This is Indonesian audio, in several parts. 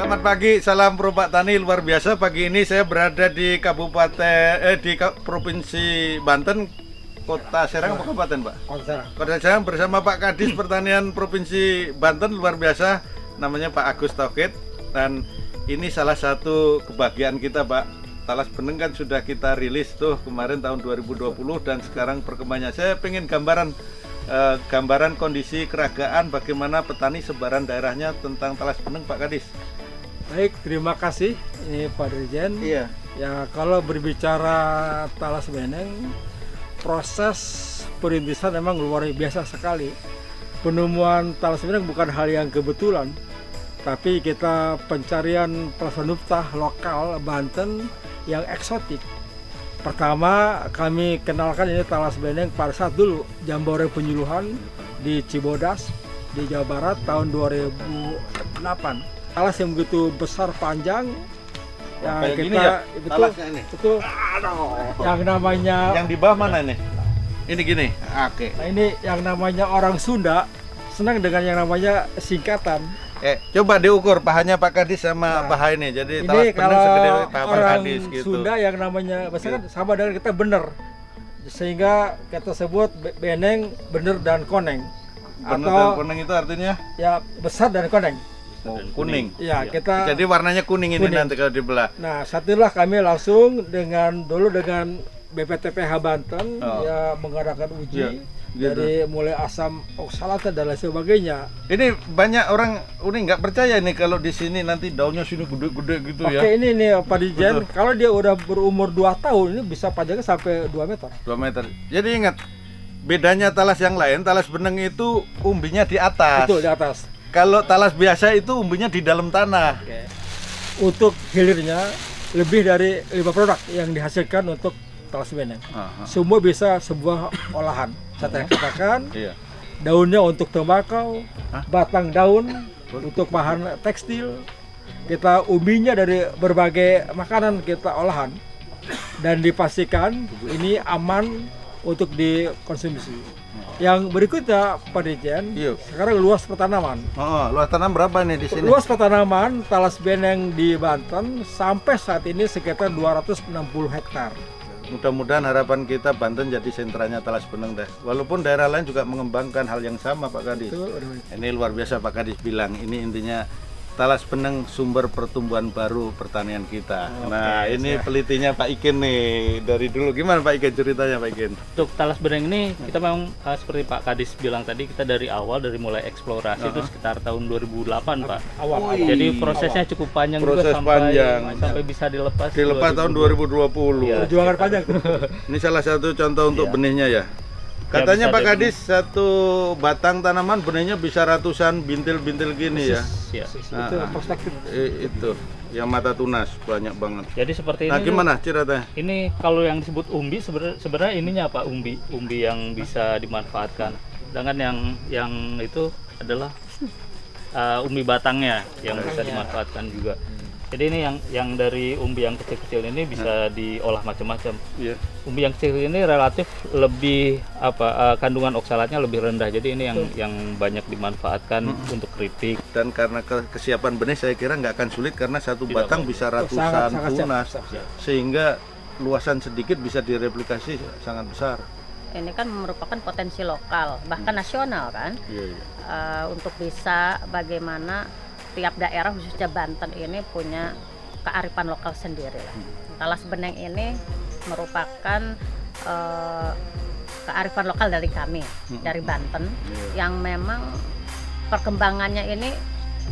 Selamat pagi, salam Pro Pak Tani luar biasa. Pagi ini saya berada di Provinsi Banten, Kota Serang apa Kabupaten Pak? Kota Serang bersama Pak Kadis Pertanian Provinsi Banten luar biasa, namanya Pak Agus Tauhid. Dan ini salah satu kebahagiaan kita Pak. Talas Beneng kan sudah kita rilis tuh kemarin tahun 2020 dan sekarang perkembangannya. Saya pengen gambaran kondisi keragaan bagaimana petani sebaran daerahnya tentang Talas Beneng Pak Kadis. Baik, terima kasih ini Pak Dirjen. Iya. Ya kalau berbicara Talas Beneng, proses perintisan memang luar biasa sekali. Penemuan Talas Beneng bukan hal yang kebetulan, tapi kita pencarian plasmanuftah lokal Banten yang eksotik. Pertama kami kenalkan ini Talas Beneng pada saat dulu Jambore penyuluhan di Cibodas di Jawa Barat tahun 2008. Talas yang begitu besar panjang yang kayak kita gini ya, itu yang namanya yang di bawah mana ini? Ini gini. Oke. Nah, ini yang namanya orang Sunda senang dengan yang namanya singkatan. Coba diukur pahanya Pak Kadis sama paha ini. Jadi Ini Talas Beneng kalau segede paha Pak orang Kadis gitu. Sunda yang namanya bahasa kan sama dengan kita bener, sehingga kita sebut beneng, bener dan koneng. Bener dan koneng itu artinya Ya besar dan koneng. Kuning. Ya kita. Jadi warnanya kuning ini Kuning. nanti kalau dibelah. Nah setelah kami langsung dengan BPTPH Banten ya mengadakan uji. Gitu. Dari mulai asam oksalat dan lain sebagainya. Ini banyak orang nggak percaya nih kalau di sini nanti daunnya sini gede-gede gitu ya. Oke, ini nih Pak Dirjen, kalau dia udah berumur 2 tahun ini bisa panjangnya sampai 2 meter. 2 meter. Jadi ingat, bedanya talas yang lain, Talas Beneng itu umbinya di atas. Betul, di atas. Kalau talas biasa itu umbinya di dalam tanah. Oke. Untuk hilirnya lebih dari 5 produk yang dihasilkan untuk Talas Beneng. Semua bisa sebuah olahan. Saya katakan, daunnya untuk tembakau, batang daun untuk bahan tekstil, kita umbinya dari berbagai makanan kita olahan dan dipastikan ini aman untuk dikonsumsi. Yang berikutnya Pak Dirjen, sekarang luas pertanaman. Luas tanam berapa nih di sini? Luas pertanaman Talas Beneng di Banten sampai saat ini sekitar 260 hektar. Mudah-mudahan harapan kita Banten jadi sentranya Talas Beneng deh. Walaupun daerah lain juga mengembangkan hal yang sama Pak Kadis. Ini luar biasa Pak Kadis bilang. Ini intinya Talas Beneng sumber pertumbuhan baru pertanian kita. Nah ini pelitinya Pak Ikin nih dari dulu. Gimana Pak Ikin ceritanya Pak Ikin? Untuk Talas Beneng ini kita memang seperti Pak Kadis bilang tadi, kita dari awal dari mulai eksplorasi itu sekitar tahun 2008 Pak. Jadi prosesnya cukup panjang juga sampai bisa dilepas. Dilepas tahun 2020. Ya, perjuangan panjang. Ini salah satu contoh untuk benihnya ya. Katanya Pak Kadis satu batang tanaman benihnya bisa ratusan bintil-bintil gini ya. Itu perspektif. Itu yang mata tunas banyak banget. Jadi seperti ini. Nah gimana ceritanya? Ini kalau yang disebut umbi sebenarnya ininya apa umbi yang bisa dimanfaatkan. Sedangkan yang itu adalah umbi batangnya yang bisa dimanfaatkan juga. Jadi ini yang dari umbi yang kecil-kecil ini bisa diolah macam-macam. Umbi yang kecil ini relatif lebih kandungan oksalatnya lebih rendah. Jadi ini yang banyak dimanfaatkan untuk keripik. Dan karena kesiapan benih saya kira nggak akan sulit karena satu batang bisa ratusan tunas, sehingga luasan sedikit bisa direplikasi sangat besar. Ini kan merupakan potensi lokal bahkan nasional kan. Untuk bisa bagaimana tiap daerah khususnya Banten ini punya kearifan lokal sendiri lah. Talas Beneng ini merupakan kearifan lokal dari kami, dari Banten, yang memang perkembangannya ini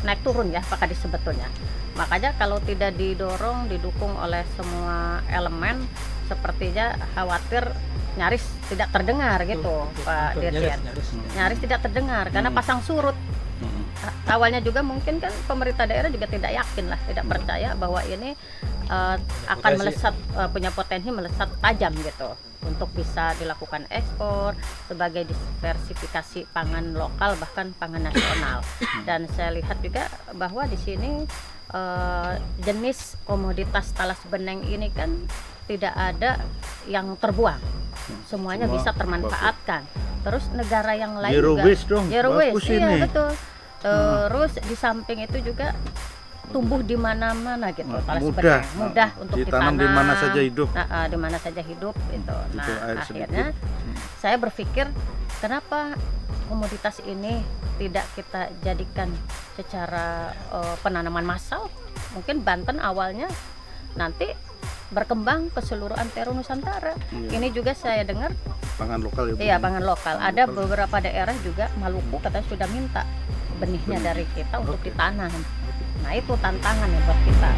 naik turun ya Pak Kadis sebetulnya. Makanya kalau tidak didukung oleh semua elemen, sepertinya khawatir nyaris tidak terdengar gitu Pak Dirjen. Nyaris tidak terdengar karena pasang surut. Awalnya juga mungkin kan pemerintah daerah juga tidak yakin lah, tidak percaya bahwa ini akan melesat, punya potensi melesat tajam gitu untuk bisa dilakukan ekspor sebagai diversifikasi pangan lokal bahkan pangan nasional. Dan saya lihat juga bahwa di sini jenis komoditas Talas Beneng ini kan tidak ada yang terbuang, semuanya bisa termanfaatkan. Terus negara yang lain Zero juga waste dong, zero waste, bagus iya ini. betul. Terus di samping itu juga tumbuh di mana-mana gitu. Talas Mudah. sebenarnya mudah untuk Ditanam di mana saja hidup. di mana saja hidup gitu. Nah, Butuh air akhirnya saya berpikir kenapa komoditas ini tidak kita jadikan secara penanaman massal. Mungkin Banten awalnya nanti berkembang ke seluruh antero Nusantara. Ini juga saya dengar Pangan lokal ya Bu? iya pangan lokal. Ada beberapa daerah juga Maluku katanya sudah minta benihnya dari kita untuk ditanam. Nah itu tantangan ya buat kita.